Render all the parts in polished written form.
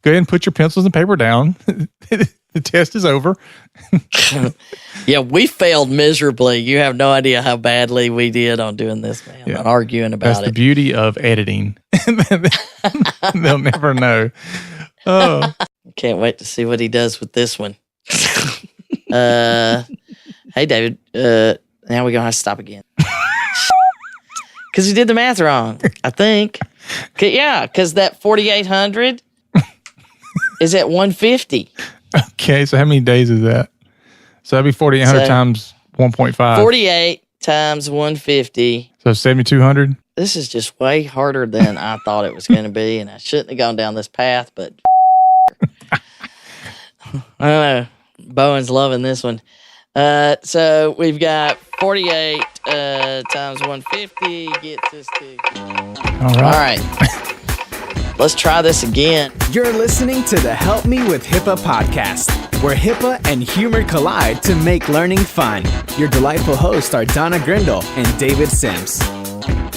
Go ahead and put your pencils and paper down. The test is over. Yeah, we failed miserably. You have no idea how badly we did on doing this, man. Yeah. On arguing about That's the beauty of editing. They'll never know. Oh. Can't wait to see what he does with this one. Hey, David. Now we're going to have to stop again. Because he did the math wrong, I think. Yeah, because that 4,800 is at 150. Okay, so how many days is that? So that'd be 4,800 times 1.5. 48 times 150. So 7,200? This is just way harder than I thought it was going to be, and I shouldn't have gone down this path, but I don't know. Bowen's loving this one. So we've got 48 times 150 gets us to... All right. Let's try this again. You're listening to the Help Me with HIPAA podcast, where HIPAA and humor collide to make learning fun. Your delightful hosts are Donna Grindle and David Sims.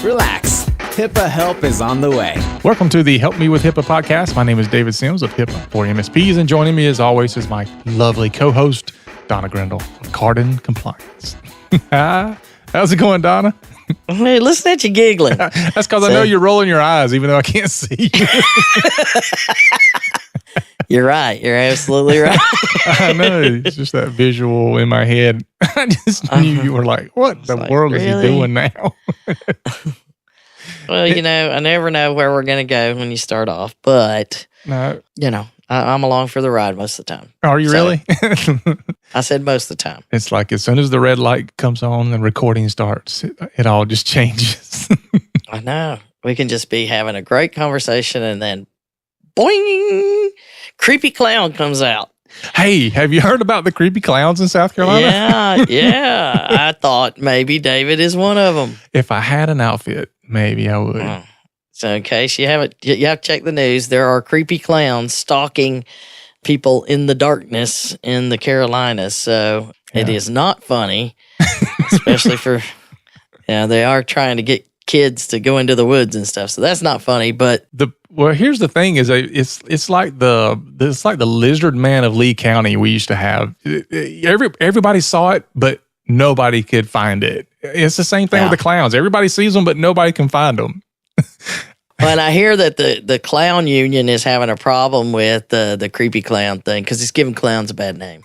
Relax. HIPAA help is on the way. Welcome to the Help Me with HIPAA podcast. My name is David Sims of HIPAA for MSPs, and joining me as always is my lovely co-host, Donna Grindle of Cardin Compliance. How's it going, Donna? Hey, listen at you giggling. That's because I know you're rolling your eyes, even though I can't see you. You're right. You're absolutely right. I know. It's just that visual in my head. I just knew you were like, what the world is he doing now? Well, I never know where we're going to go when you start off, but, No. I'm along for the ride most of the time. Are you really? I said most of the time. It's like as soon as the red light comes on and recording starts, it all just changes. I know. We can just be having a great conversation and then boing, creepy clown comes out. Hey, have you heard about the creepy clowns in South Carolina? Yeah. I thought maybe David is one of them. If I had an outfit, maybe I would. So in case you have to check the news. There are creepy clowns stalking people in the darkness in the Carolinas. So It is not funny, especially for, they are trying to get kids to go into the woods and stuff. So that's not funny, but here's the thing: is it's like the lizard man of Lee County we used to have. Everybody saw it, but nobody could find it. It's the same thing with the clowns. Everybody sees them, but nobody can find them. And I hear that the clown union is having a problem with the creepy clown thing because it's giving clowns a bad name.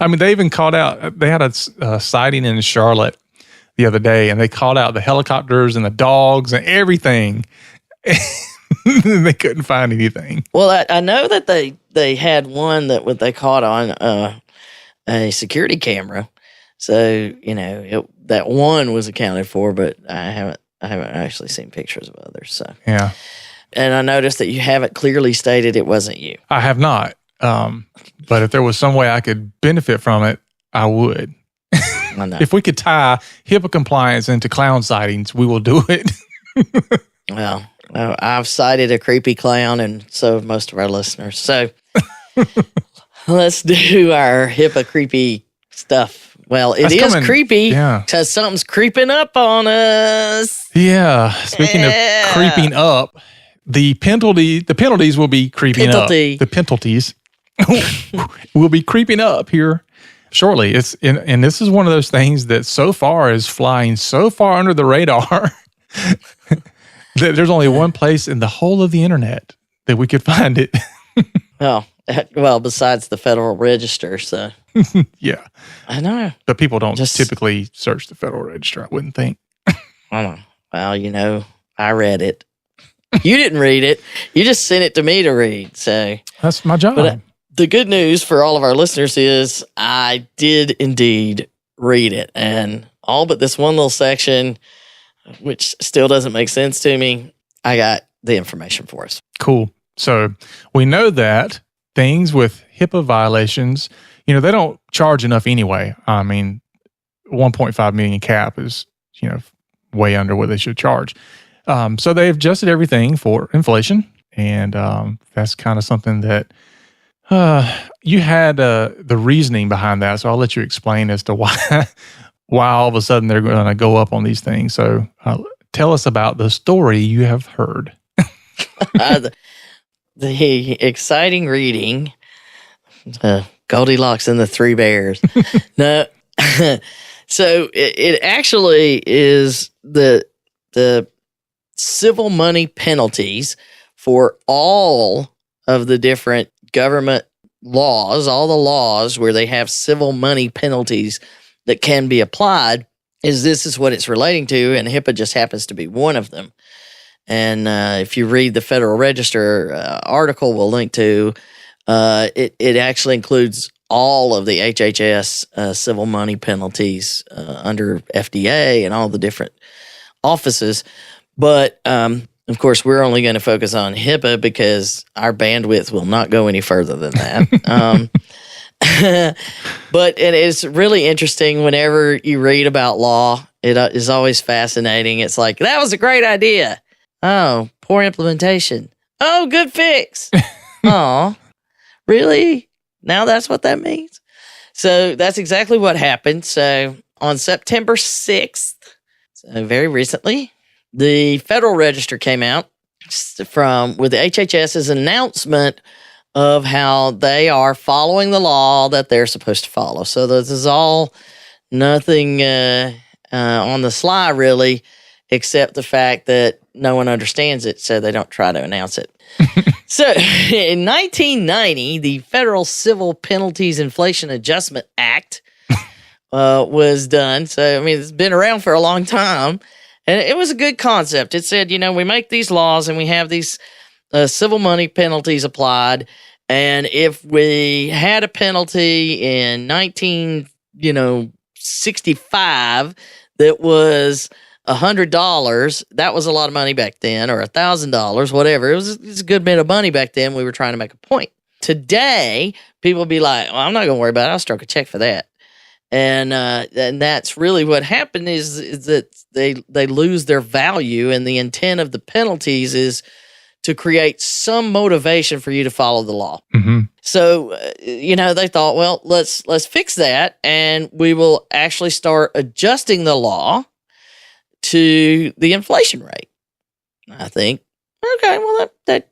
I mean, they even called out. They had a sighting in Charlotte the other day, and they called out the helicopters and the dogs and everything. They couldn't find anything. Well, I know that they had one that what they caught on a security camera. So that one was accounted for, but I haven't actually seen pictures of others. So yeah, and I noticed that you haven't clearly stated it wasn't you. I have not. But if there was some way I could benefit from it, I would. I know. If we could tie HIPAA compliance into clown sightings, we will do it. Well, I've cited a creepy clown, and so have most of our listeners. So let's do our HIPAA creepy stuff. Well, it is creepy because something's creeping up on us. Yeah. Speaking of creeping up, the penalties will be creeping up. The penalties will be creeping up here shortly. And this is one of those things that so far is flying so far under the radar that there's only one place in the whole of the internet that we could find it. Well, besides the Federal Register, so. Yeah. I know. But people don't typically search the Federal Register, I wouldn't think. I know. Well, I read it. You didn't read it. You just sent it to me to read, so. That's my job. But the good news for all of our listeners is I did indeed read it, and all but this one little section, which still doesn't make sense to me, I got the information for us. Cool. So we know that things with HIPAA violations, they don't charge enough anyway. I mean, 1.5 million cap is, way under what they should charge. So they've adjusted everything for inflation. And that's kind of something that you had the reasoning behind that. So I'll let you explain as to why all of a sudden they're going to go up on these things. So tell us about the story you have heard. the exciting reading, Goldilocks and the Three Bears. No. So it actually is the civil money penalties for all of the different government laws, all the laws where they have civil money penalties that can be applied. This is what it's relating to, and HIPAA just happens to be one of them. And if you read the Federal Register article we'll link to, it actually includes all of the HHS civil money penalties under FDA and all the different offices. But, of course, we're only going to focus on HIPAA because our bandwidth will not go any further than that. But it is really interesting whenever you read about law. It is always fascinating. It's like, that was a great idea. Oh, poor implementation. Oh, good fix. Oh, really? Now that's what that means? So that's exactly what happened. So on September 6th, so very recently, the Federal Register came out with the HHS's announcement of how they are following the law that they're supposed to follow. So this is all nothing on the sly, really, except the fact that no one understands it, so they don't try to announce it. So in 1990, the Federal Civil Penalties Inflation Adjustment Act was done. So, I mean, it's been around for a long time, and it was a good concept. It said, we make these laws and we have these civil money penalties applied, and if we had a penalty in 1965 that was $100, that was a lot of money back then, or $1,000, whatever. It was a good bit of money back then. We were trying to make a point. Today, people will be like, well, I'm not going to worry about it. I'll stroke a check for that. And that's really what happened is that they lose their value, and the intent of the penalties is to create some motivation for you to follow the law. Mm-hmm. So, they thought, well, let's fix that, and we will actually start adjusting the law to the inflation rate. I think, okay, well, that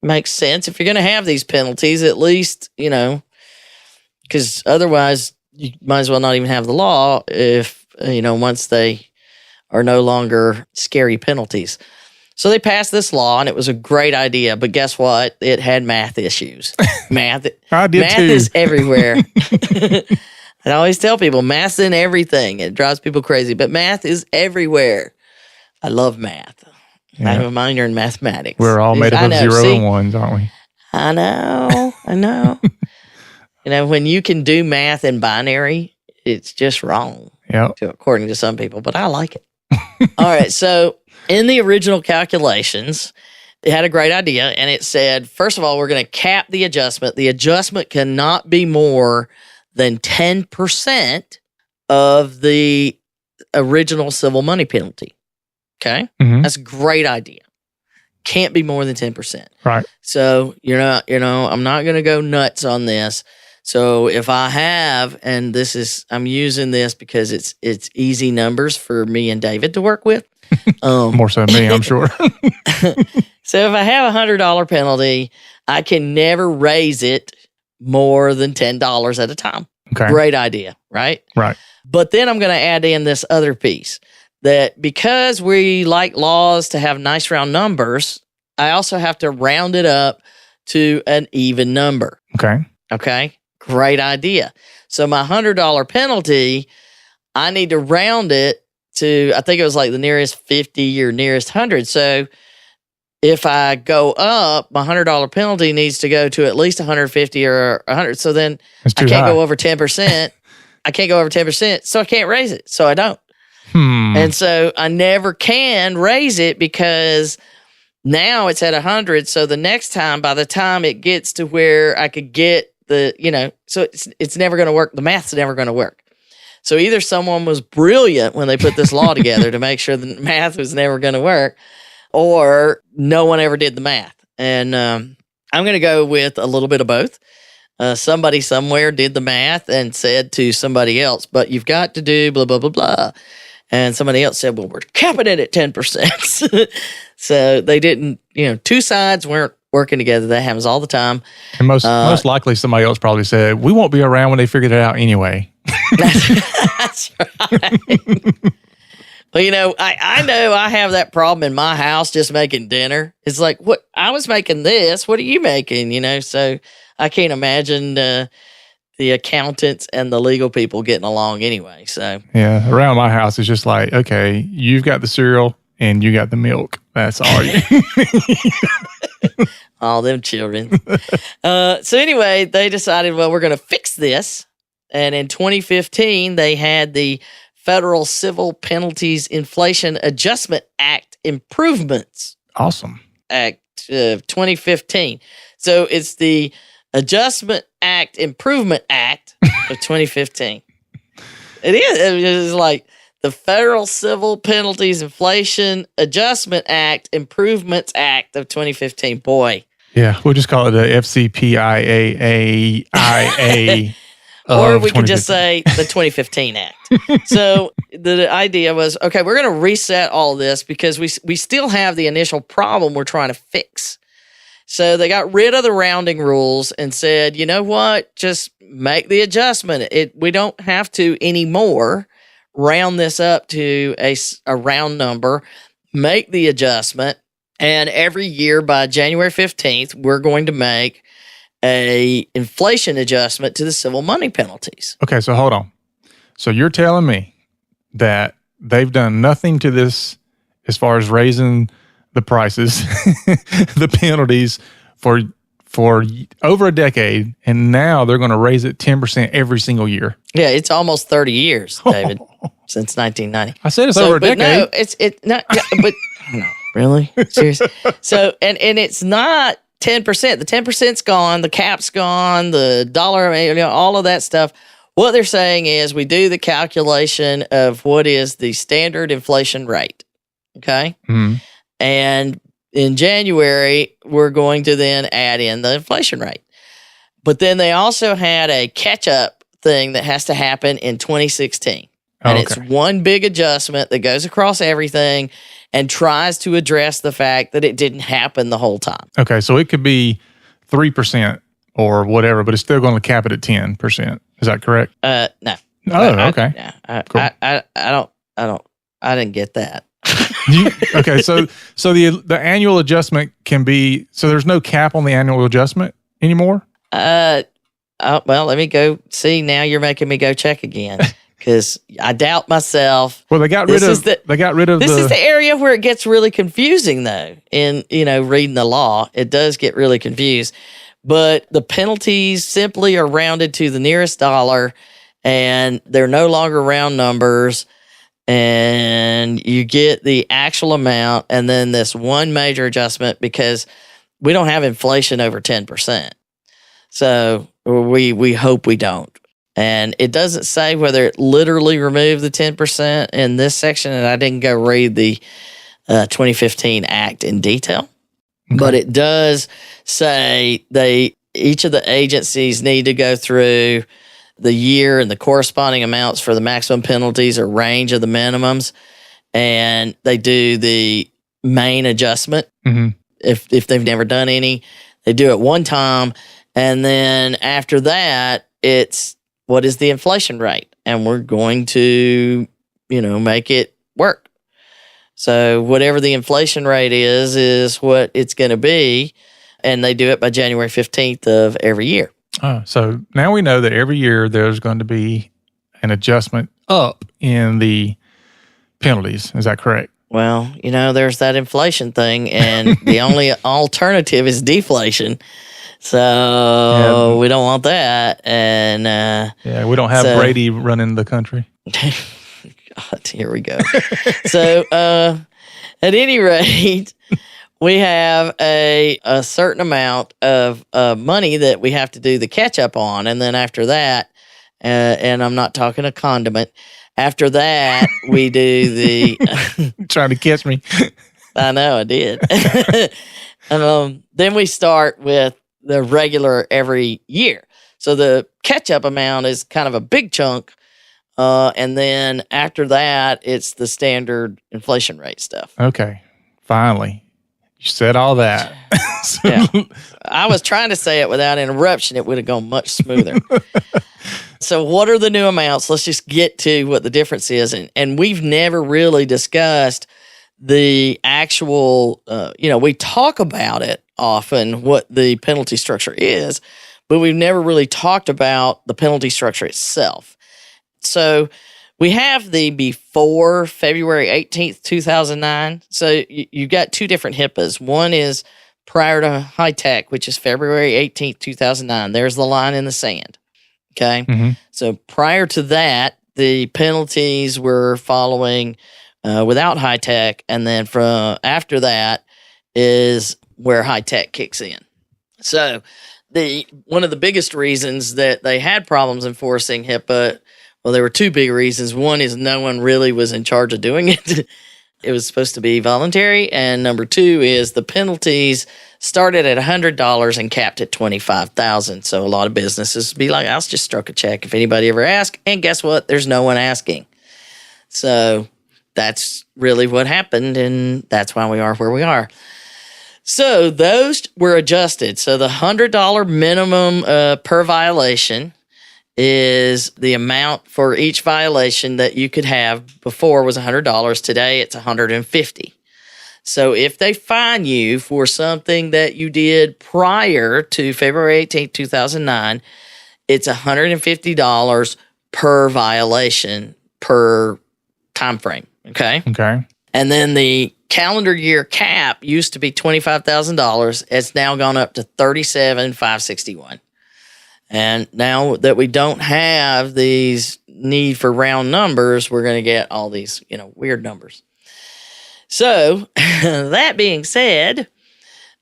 makes sense. If you're going to have these penalties, at least, because otherwise you might as well not even have the law if, once they are no longer scary penalties. So they passed this law, and it was a great idea. But guess what? It had math issues. Math is everywhere. I always tell people, math's in everything. It drives people crazy, but math is everywhere. I love math. Yeah. I have a minor in mathematics. We're all made up of zero and ones, aren't we? I know. When you can do math in binary, it's just wrong, according to some people, but I like it. All right, so in the original calculations, it had a great idea, and it said, first of all, we're going to cap the adjustment. The adjustment cannot be more than 10% of the original civil money penalty. Okay? Mm-hmm. That's a great idea. Can't be more than 10%. Right. So, I'm not going to go nuts on this. So if I have, and I'm using this because it's easy numbers for me and David to work with. More so than me, I'm sure. So if I have $100 penalty, I can never raise it more than $10 at a time. Okay. Great idea, right? Right. But then I'm going to add in this other piece that because we like laws to have nice round numbers, I also have to round it up to an even number. Okay. Great idea. So my $100 penalty, I need to round it to, I think it was like the nearest 50 or nearest 100. So if I go up, my $100 penalty needs to go to at least 150 or 100. So then I can't go over 10%. I can't go over 10%, so I can't raise it. So I don't. And so I never can raise it because now it's at 100. So the next time, by the time it gets to where I could get so it's never going to work. The math's never going to work. So either someone was brilliant when they put this law together to make sure the math was never going to work, or no one ever did the math. And I'm going to go with a little bit of both. Somebody somewhere did the math and said to somebody else, but you've got to do blah, blah, blah, blah. And somebody else said, well, we're capping it at 10%. So they didn't, two sides weren't working together. That happens all the time. And most likely somebody else probably said, we won't be around when they figured it out anyway. That's right. Well, I know I have that problem in my house just making dinner. It's like, what I was making this. What are you making? So I can't imagine the accountants and the legal people getting along anyway. So yeah, around my house, it's just like, okay, you've got the cereal and you got the milk. That's all you. All them children. So anyway, they decided, well, we're going to fix this. And in 2015, they had the Federal Civil Penalties Inflation Adjustment Act Improvements. Awesome. Act of 2015. So it's the Adjustment Act Improvement Act of 2015. It is like the Federal Civil Penalties Inflation Adjustment Act Improvements Act of 2015. Boy. Yeah, we'll just call it the FCPIAAIA. Or we could just say the 2015 Act. So the idea was, okay, we're going to reset all of this because we still have the initial problem we're trying to fix. So they got rid of the rounding rules and said, you know what, just make the adjustment. We don't have to anymore round this up to a round number, make the adjustment. And every year by January 15th, we're going to make a inflation adjustment to the civil money penalties. Okay, so hold on. So you're telling me that they've done nothing to this as far as raising the prices, the penalties for over a decade, and now they're going to raise it 10% every single year. Yeah, it's almost 30 years, David, since 1990. I said it's over a decade. No, it's not. Yeah, but no, really, seriously. So and it's not 10%. The 10%'s gone. The cap's gone. The dollar, all of that stuff. What they're saying is we do the calculation of what is the standard inflation rate. Okay. Mm-hmm. And in January, we're going to then add in the inflation rate. But then they also had a catch-up thing that has to happen in 2016. And it's one big adjustment that goes across everything and tries to address the fact that it didn't happen the whole time. Okay, so it could be 3% or whatever, but it's still going to cap it at 10%. Is that correct? No. Oh, okay. Cool. I didn't get that. Okay, so the annual adjustment can be, so there's no cap on the annual adjustment anymore? Well, let me go see. Now you're making me go check again. Because I doubt myself. Well, they got rid of. This is the area where it gets really confusing, though. In reading the law, it does get really confused. But the penalties simply are rounded to the nearest dollar, and they're no longer round numbers. And you get the actual amount, and then this one major adjustment because we don't have inflation over 10%. So we hope we don't. And it doesn't say whether it literally removed the 10% in this section, and I didn't go read the 2015 Act in detail. Okay. But it does say each of the agencies need to go through the year and the corresponding amounts for the maximum penalties or range of the minimums, and they do the main adjustment. Mm-hmm. If they've never done any, they do it one time, and then after that, it's what is the inflation rate? And we're going to, make it work. So whatever the inflation rate is what it's going to be. And they do it by January 15th of every year. Oh, so now we know that every year there's going to be an adjustment up in the penalties. Is that correct? Well, there's that inflation thing, and the only alternative is deflation. So we don't want that. And we don't have Brady running the country. God, here we go. So at any rate, we have a certain amount of money that we have to do the catch up on. And then after that, and I'm not talking a condiment, after that, we do the... Trying to catch me. I know, I did. Then we start with the regular every year. So the catch-up amount is kind of a big chunk. And then after that, it's the standard inflation rate stuff. Okay. Finally. You said all that. Yeah. I was trying to say it without interruption. It would have gone much smoother. So what are the new amounts? Let's just get to what the difference is. And we've never really discussed the actual, we talk about it often, what the penalty structure is, but we've never really talked about the penalty structure itself. So we have the before February 18th, 2009. So you've got two different HIPAAs. One is prior to high tech, which is February 18th, 2009. There's the line in the sand. Okay. Mm-hmm. So prior to that, the penalties were following without high tech. And then from after that is where high tech kicks in. So one of the biggest reasons that they had problems enforcing HIPAA, well, there were two big reasons. One is no one really was in charge of doing it. It was supposed to be voluntary. And number two is the penalties started at $100 and capped at $25,000. So a lot of businesses would be like, I'll just stroke a check if anybody ever asks. And guess what? There's no one asking. So that's really what happened. And that's why we are where we are. So those were adjusted. So the $100 minimum per violation is the amount for each violation that you could have. Before was $100. Today it's $150. So if they fine you for something that you did prior to February 18th, 2009, it's $150 per violation per time frame. Okay. Okay. And then the calendar year cap used to be $25,000. It's now gone up to $37,561. And now that we don't have these need for round numbers, we're going to get all these, weird numbers. So that being said,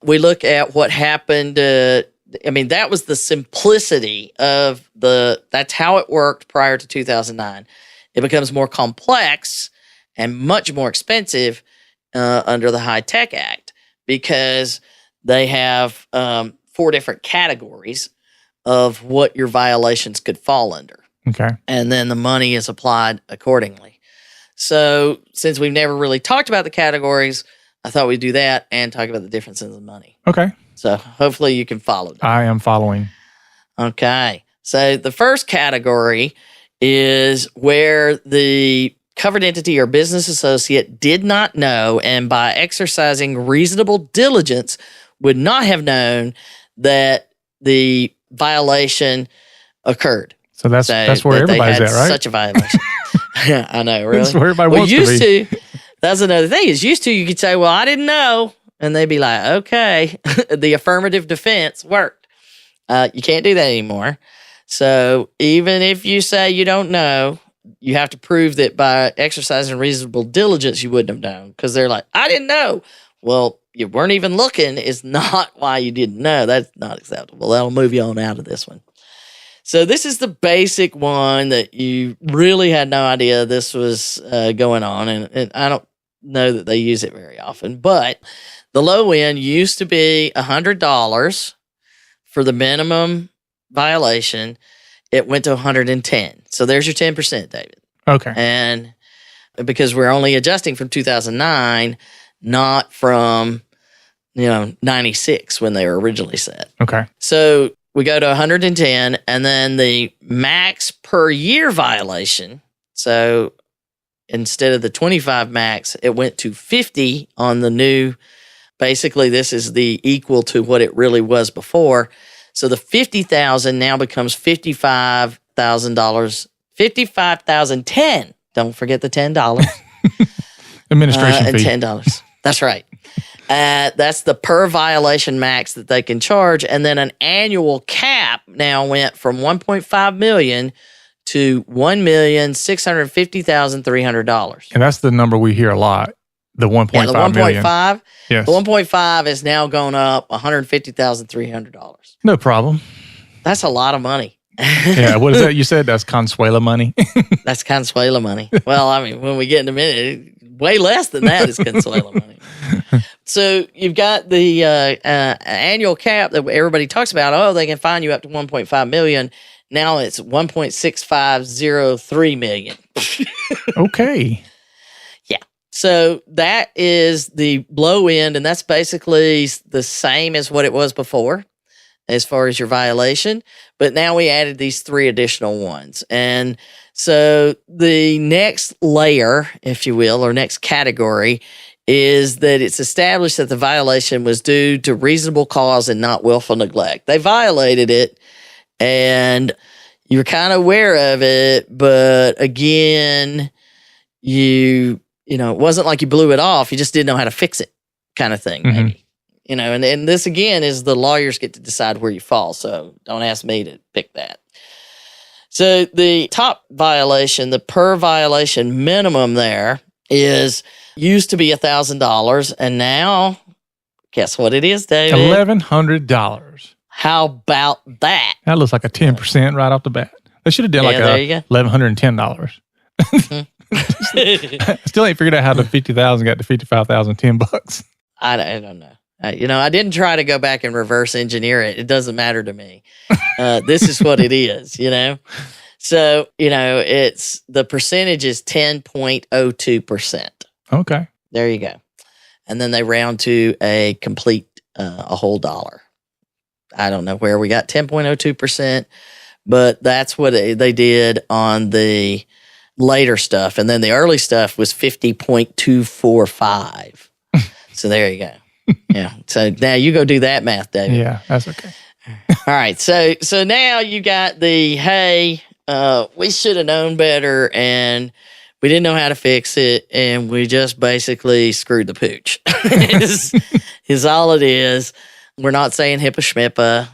we look at what happened. That was the simplicity of that's how it worked prior to 2009. It becomes more complex and much more expensive under the High Tech Act because they have 4 different categories of what your violations could fall under. Okay. And then the money is applied accordingly. So since we've never really talked about the categories, I thought we'd do that and talk about the difference in the money. Okay. So hopefully you can follow that. I am following. Okay. So the first category is where the covered entity or business associate did not know and by exercising reasonable diligence would not have known that the violation occurred. So that's where everybody's at, right? Such a violation. I know, really. That's where everybody wants used to be. That's another thing. Is used to you could say, well, I didn't know. And they'd be like, okay, the affirmative defense worked. You can't do that anymore. So even if you say you don't know, you have to prove that by exercising reasonable diligence, you wouldn't have known. Because they're like, I didn't know. Well, you weren't even looking is not why you didn't know. That's not acceptable. That'll move you on out of this one. So this is the basic one that you really had no idea this was going on. And I don't know that they use it very often. But the low end used to be $100 for the minimum violation. It went to $110. So there's your 10%, David. Okay. And because we're only adjusting from 2009, not from 96 when they were originally set. Okay. So we go to 110, and then the max per year violation. So instead of the 25 max, it went to 50 on the new. Basically, this is the equal to what it really was before. So the $50,000 now becomes $55,000. $55,010. Don't forget the $10. Administration and fee. $10. That's right. That's the per violation max that they can charge. And then an annual cap now went from $1.5 million to $1,650,300. And that's the number we hear a lot. The 1.5 yeah, the 1.5. Yes. The 1.5 is now going up $150,300. No problem. That's a lot of money. Yeah, what is that you said? That's Consuela money. That's Consuela money. Well, I mean, when we get in a minute, way less than that is Consuela money. So you've got the annual cap that everybody talks about. Oh, they can fine you up to $1.5 million. Now it's $1.6503 million. Okay. Yeah. So that is the low end, and that's basically the same as what it was before as far as your violation. But now we added these 3 additional ones. And so the next layer, if you will, or next category is that it's established that the violation was due to reasonable cause and not willful neglect. They violated it, and you were kind of aware of it, but again, you know, it wasn't like you blew it off. You just didn't know how to fix it, kind of thing, maybe. You know, and this again is the lawyers get to decide where you fall. So don't ask me to pick that. So the top violation, the per violation minimum there is used to be $1,000, and now guess what it is, David? $1,100. How about that? That looks like a 10% right off the bat. They should have done like $1,110. Still ain't figured out how the 50,000 got to 55,000, $10. I don't know. You know, I didn't try to go back and reverse engineer it. It doesn't matter to me. This is what it is, you know? So, you know, it's the percentage is 10.02%. Okay. There you go. And then they round to a complete, a whole dollar. I don't know where we got 10.02%, but that's what they did on the later stuff. And then the early stuff was 50.245. So there you go. Yeah. So now you go do that math, David. Yeah, that's okay. All right. So now you got the, hey, we should have known better and we didn't know how to fix it. And we just basically screwed the pooch is all it is. We're not saying HIPAA schmippa,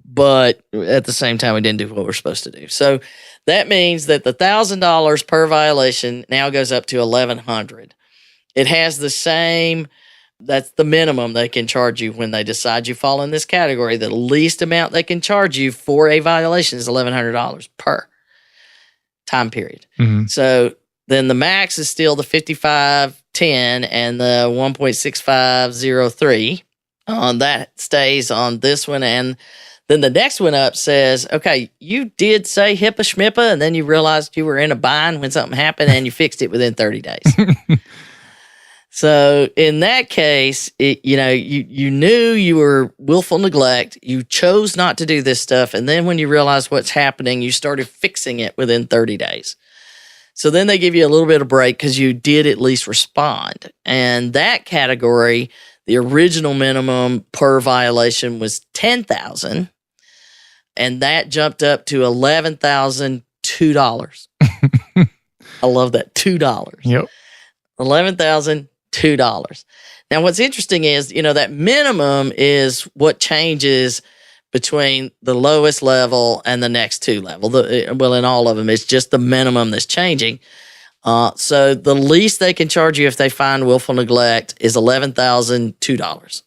but at the same time, we didn't do what we're supposed to do. So that means that the $1,000 per violation now goes up to $1,100. It has the same, that's the minimum they can charge you when they decide you fall in this category. The least amount they can charge you for a violation is $1,100 per time period. Mm-hmm. So then the max is still the 5510 and the 1.6503. That stays on this one. And then the next one up says, okay, you did say HIPAA schmippa, and then you realized you were in a bind when something happened and you fixed it within 30 days. So in that case, you knew you were willful neglect. You chose not to do this stuff. And then when you realized what's happening, you started fixing it within 30 days. So then they give you a little bit of break because you did at least respond. And that category, the original minimum per violation was $10,000. And that jumped up to $11,002. I love that. $2. Yep. $11,002. Now, what's interesting is, that minimum is what changes between the lowest level and the next two level. In all of them, it's just the minimum that's changing. So the least they can charge you if they find willful neglect is $11,002.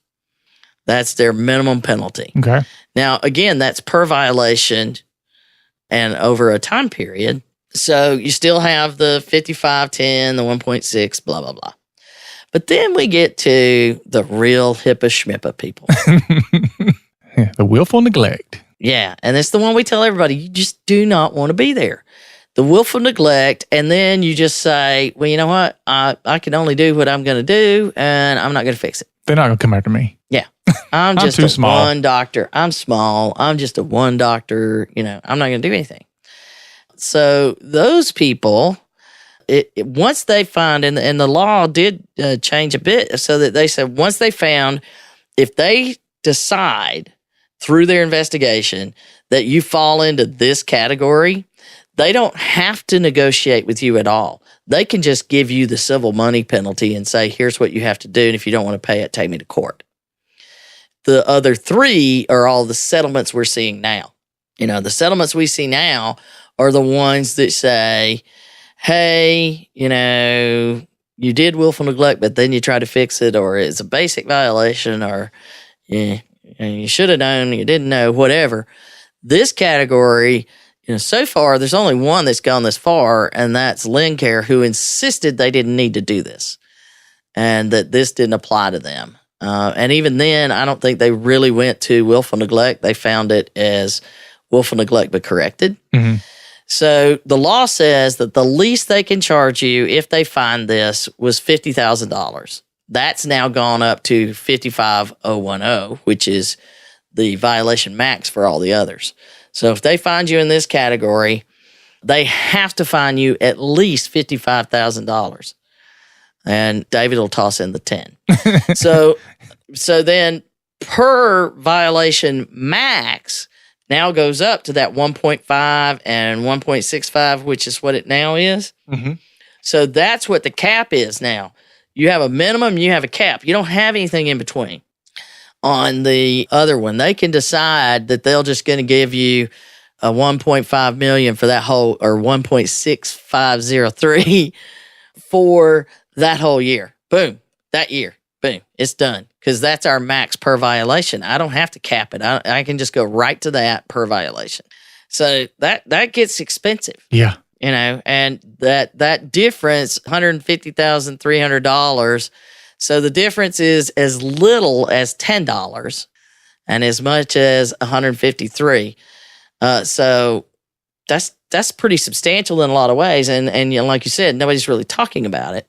That's their minimum penalty. Okay. Now, again, that's per violation and over a time period. So you still have the 5510, the 1.6, blah, blah, blah. But then we get to the real HIPAA schmippa people. Yeah, the willful neglect. Yeah, and it's the one we tell everybody, you just do not want to be there. The willful neglect, and then you just say, well, you know what? I can only do what I'm going to do, and I'm not going to fix it. They're not going to come after me. Yeah. I'm just too small. One doctor. I'm small. I'm just a one doctor. I'm not going to do anything. So those people, once they find, and the law did change a bit so that they said once they found, if they decide through their investigation that you fall into this category, they don't have to negotiate with you at all. They can just give you the civil money penalty and say, here's what you have to do. And if you don't want to pay it, take me to court. The other three are all the settlements we're seeing now. The settlements we see now are the ones that say, hey, you did willful neglect, but then you try to fix it, or it's a basic violation, or you should have known, you didn't know, whatever. This category, so far, there's only one that's gone this far, and that's Lincare, who insisted they didn't need to do this and that this didn't apply to them. And even then, I don't think they really went to willful neglect. They found it as willful neglect but corrected. Mm-hmm. So the law says that the least they can charge you if they find this was $50,000. That's now gone up to 55,010, which is the violation max for all the others. So if they find you in this category, they have to fine you at least $55,000. And David will toss in the 10. So then per violation max now goes up to that 1.5 and 1.65, which is what it now is. Mm-hmm. So that's what the cap is now. You have a minimum, you have a cap. You don't have anything in between. On the other one, they can decide that they're just going to give you a 1.5 million for that whole, or 1.6503 for that whole year. Boom, that year. Boom, it's done. Because that's our max per violation. I don't have to cap it. I can just go right to that per violation. So that gets expensive. Yeah. You know, and that difference, $150,300. So the difference is as little as $10 and as much as $153. So that's pretty substantial in a lot of ways. And you know, like you said, nobody's really talking about it.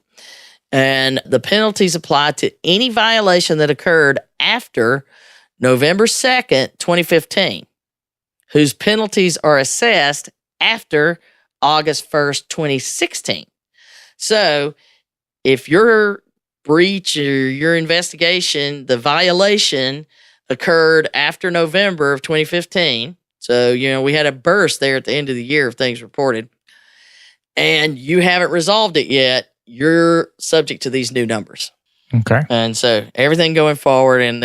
And the penalties apply to any violation that occurred after November 2nd, 2015, whose penalties are assessed after August 1st, 2016. So if your breach or your investigation, the violation occurred after November of 2015, so, you know, we had a burst there at the end of the year of things reported, and you haven't resolved it yet, you're subject to these new numbers. Okay. And so everything going forward, and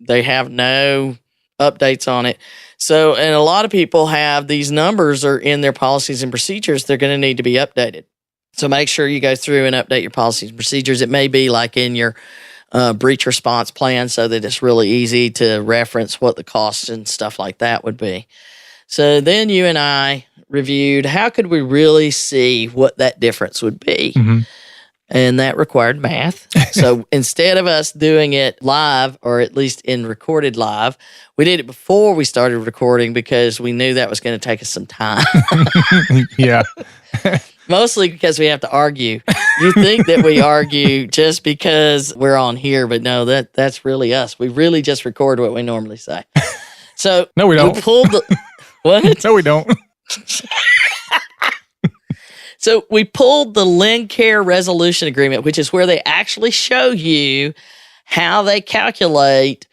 they have no updates on it. So, and a lot of people have these numbers are in their policies and procedures. They're going to need to be updated. So make sure you go through and update your policies and procedures. It may be like in your breach response plan so that it's really easy to reference what the costs and stuff like that would be. So then you and I reviewed how could we really see what that difference would be. Mm-hmm. And that required math. So instead of us doing it live, or at least in recorded live, we did it before we started recording because we knew that was going to take us some time. Yeah. Mostly because we have to argue. You think that we argue just because we're on here, but no, that's really us. We really just record what we normally say. So No, we don't. We pulled the what? No, we don't. So we pulled the Lincare Resolution Agreement, which is where they actually show you how they calculate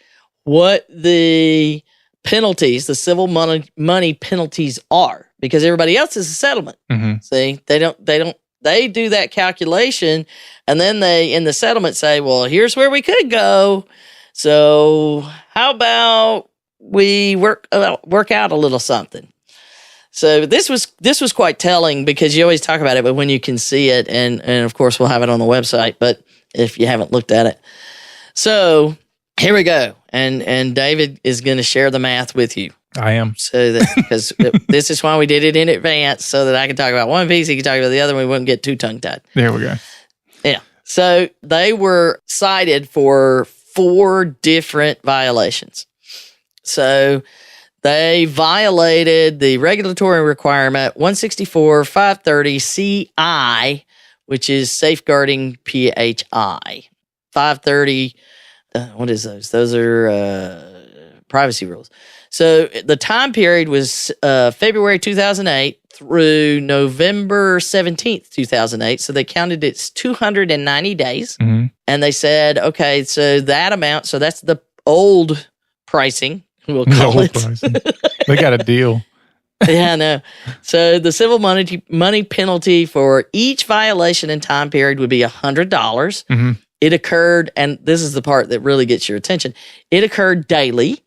what the penalties, the civil money penalties are, because everybody else is a settlement. Mm-hmm. See, they do that calculation, and then they in the settlement say, well, here's where we could go. So how about we work out a little something? So this was quite telling because you always talk about it, but when you can see it, and of course we'll have it on the website, but if you haven't looked at it. So here we go. And David is going to share the math with you. I am. So that because this is why we did it in advance, so that I can talk about one piece, he can talk about the other, and we wouldn't get too tongue-tied. There we go. Yeah. So they were cited for 4 different violations. So they violated the regulatory requirement 164-530 CI, which is safeguarding PHI. 530, what is those? Those are privacy rules. So the time period was February 2008 through November 17th, 2008. So they counted it's 290 days. Mm-hmm. And they said, okay, so that amount, so that's the old pricing. We'll call it. They got a deal. Yeah, I know. So the civil money penalty for each violation and time period would be $100. Mm-hmm. It occurred, and this is the part that really gets your attention. It occurred daily.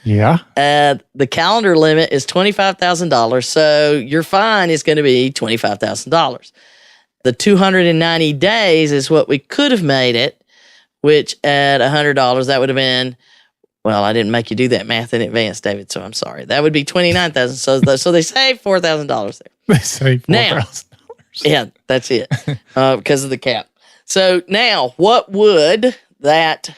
Yeah. The calendar limit is $25,000. So your fine is going to be $25,000. The 290 days is what we could have made it, which at $100, that would have been, well, I didn't make you do that math in advance, David, so I'm sorry. That would be $29,000. So they saved $4,000 there. They saved $4,000. Yeah, that's it, because of the cap. So now, what would that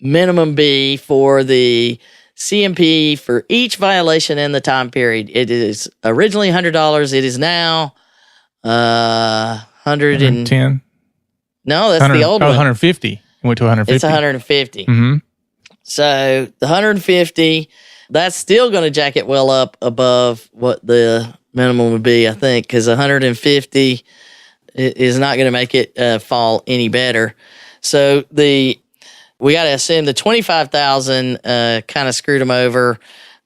minimum be for the CMP for each violation in the time period. It is originally $100. It is now 110. No, that's the old one. 150. It went to 150. It's 150. Mm-hmm. So the 150, that's still going to jack it well up above what the minimum would be, I think, because 150 is not going to make it fall any better. So we got to assume the 25,000 kind of screwed them over.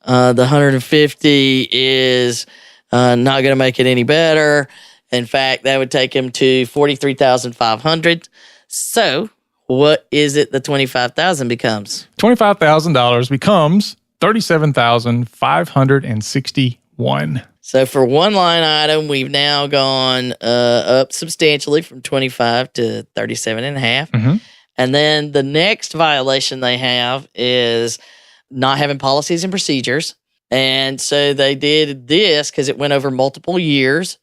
The 150 is not going to make it any better. In fact, that would take him to 43,500. So what is it the 25,000 becomes? $25,000 becomes 37,561. So for one line item, we've now gone up substantially from 25 to 37.5. Mm-hmm. And then the next violation they have is not having policies and procedures. And so they did this because it went over multiple years.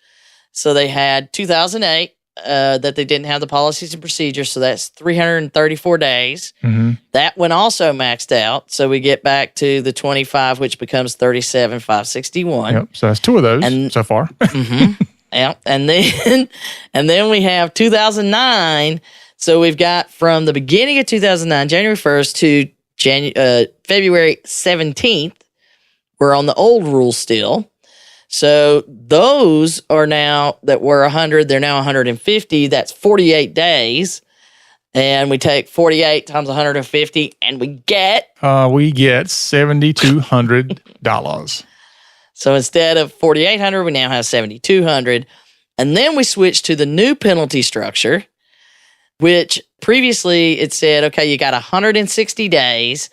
So they had 2008 that they didn't have the policies and procedures. So that's 334 days. Mm-hmm. That one also maxed out. So we get back to the 25, which becomes 37,561. Yep. So that's two of those so far. Mm-hmm. Yeah. And then we have 2009. So we've got from the beginning of 2009, January 1st to February 17th, we're on the old rule still. So those are now that were 100, they're now 150. That's 48 days. And we take 48 times 150 and we get $7,200. So instead of 4,800, we now have 7,200. And then we switch to the new penalty structure, which previously it said, okay, you got 160 days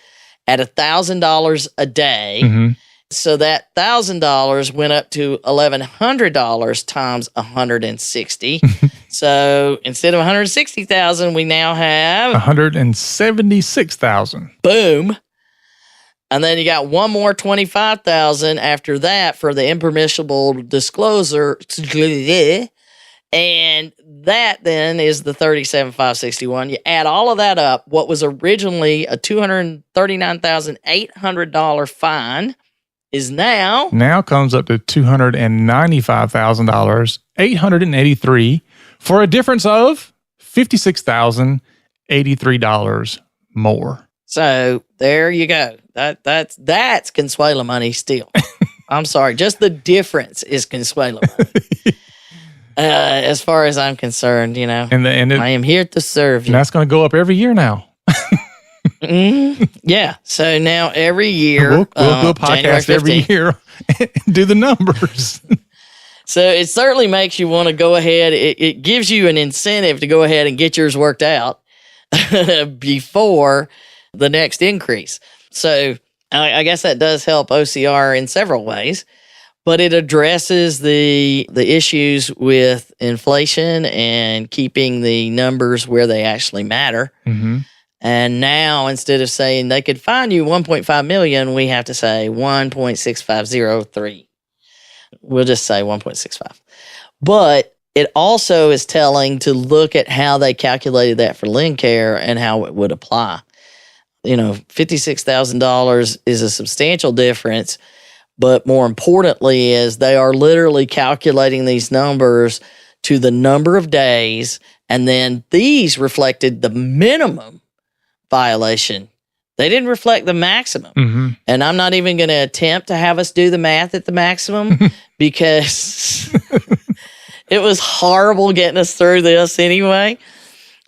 at $1,000 a day. Mm-hmm. So that $1,000 went up to $1,100 times 160. So instead of 160,000, we now have 176,000. Boom. And then you got one more 25,000 after that for the impermissible disclosure. And that then is the 37,561. You add all of that up, what was originally a $239,800 fine is now comes up to $295,883 for a difference of $56,083 more. So there you go. That's Consuelo money still. I'm sorry, just the difference is Consuelo money. As far as I'm concerned, I am here to serve you. And that's going to go up every year now. Yeah. So now every year, we'll do a podcast every year and do the numbers. So it certainly makes you want to go ahead. It gives you an incentive to go ahead and get yours worked out before the next increase. So I guess that does help OCR in several ways, but it addresses the issues with inflation and keeping the numbers where they actually matter. Mm-hmm. And now, instead of saying they could fine you $1.5 million, we have to say 1.6503. We'll just say 1.65. But it also is telling to look at how they calculated that for Lincare and how it would apply. $56,000 is a substantial difference, but more importantly is they are literally calculating these numbers to the number of days, and then these reflected the minimum violation. They didn't reflect the maximum. Mm-hmm. And I'm not even going to attempt to have us do the math at the maximum because it was horrible getting us through this anyway.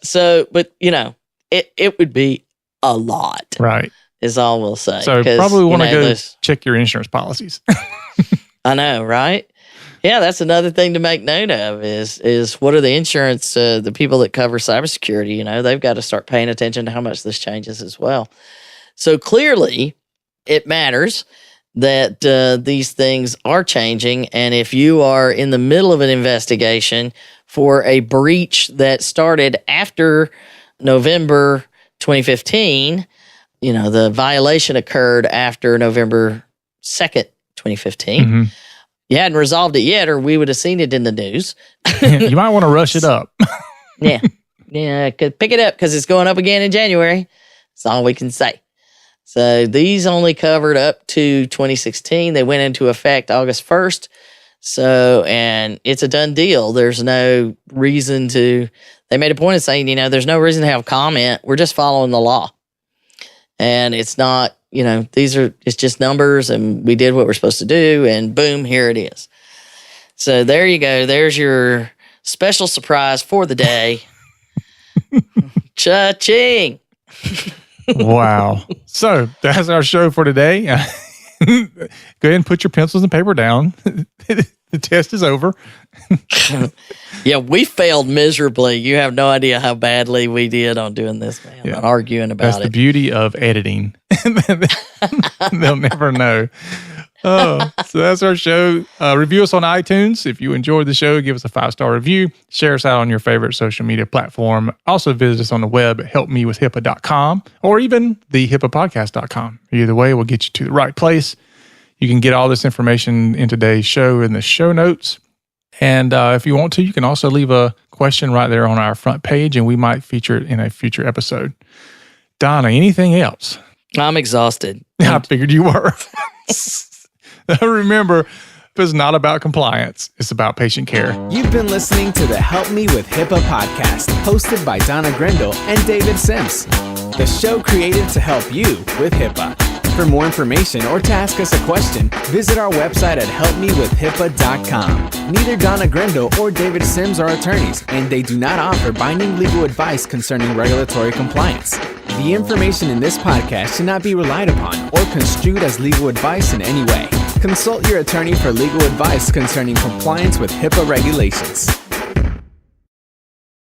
So, but it would be a lot. Right. Is all we'll say. So probably want to go check your insurance policies. I know, right? Yeah, that's another thing to make note of is what are the insurance, the people that cover cybersecurity, they've got to start paying attention to how much this changes as well. So clearly it matters that these things are changing. And if you are in the middle of an investigation for a breach that started after November 2015, the violation occurred after November 2nd, 2015. Mm-hmm. You hadn't resolved it yet, or we would have seen it in the news. You might want to rush it up. Yeah. Pick it up because it's going up again in January. That's all we can say. So these only covered up to 2016. They went into effect August 1st. So, and it's a done deal. There's no reason to, they made a point of saying, there's no reason to have comment. We're just following the law. And it's not, it's just numbers and we did what we're supposed to do and boom, here it is. So there you go. There's your special surprise for the day. Cha-ching. Wow. So that's our show for today. Go ahead and put your pencils and paper down. The test is over. Yeah, we failed miserably. You have no idea how badly we did on doing this, man. Yeah. On arguing about That's the beauty of editing. They'll never know. Oh, so that's our show. Review us on iTunes. If you enjoyed the show, give us a 5-star review. Share us out on your favorite social media platform. Also visit us on the web at helpmewithhipaa.com or even thehippapodcast.com. Either way, we'll get you to the right place. You can get all this information in today's show in the show notes. And if you want to, you can also leave a question right there on our front page, and we might feature it in a future episode. Donna, anything else? I'm exhausted. I figured you were. Remember, it's not about compliance. It's about patient care. You've been listening to the Help Me with HIPAA podcast, hosted by Donna Grindle and David Sims. The show created to help you with HIPAA. For more information or to ask us a question, visit our website at helpmewithhipaa.com. Neither Donna Grindle or David Sims are attorneys, and they do not offer binding legal advice concerning regulatory compliance. The information in this podcast should not be relied upon or construed as legal advice in any way. Consult your attorney for legal advice concerning compliance with HIPAA regulations.